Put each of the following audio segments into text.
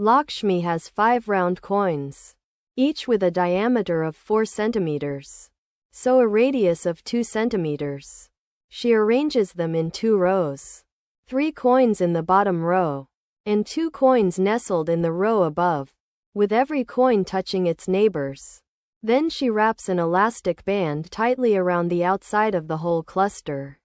Lakshmi has 5 round coins, each with a diameter of 4 centimeters, so a radius of 2 centimeters. She arranges them in 2 rows. 3 coins in the bottom row, and 2 coins nestled in the row above, with every coin touching its neighbors. Then she wraps an elastic band tightly around the outside of the whole cluster.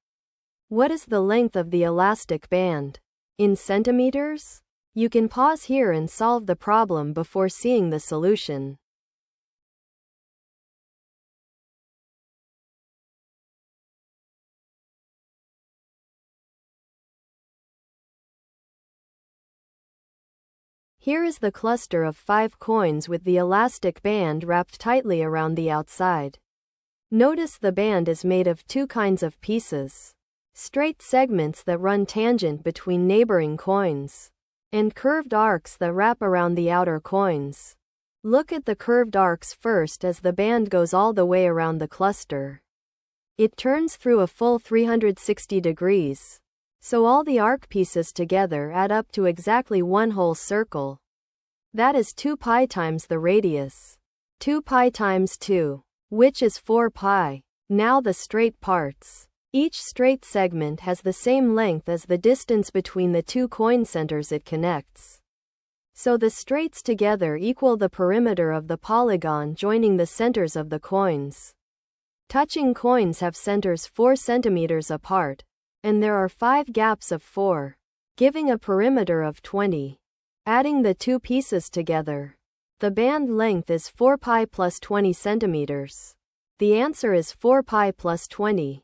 What is the length of the elastic band? In centimeters? You can pause here and solve the problem before seeing the solution. Here is the cluster of 5 coins with the elastic band wrapped tightly around the outside. Notice the band is made of 2 kinds of pieces: straight segments that run tangent between neighboring coins, and curved arcs that wrap around the outer coins. Look at the curved arcs first as the band goes all the way around the cluster. It turns through a full 360 degrees. So all the arc pieces together add up to exactly one whole circle. That is 2 pi times the radius. 2 pi times 2, which is 4 pi. Now the straight parts. Each straight segment has the same length as the distance between the 2 coin centers it connects. So the straights together equal the perimeter of the polygon joining the centers of the coins. Touching coins have centers 4 centimeters apart, and there are 5 gaps of 4, giving a perimeter of 20. Adding the 2 pieces together, the band length is 4 pi plus 20 centimeters. The answer is 4 pi plus 20.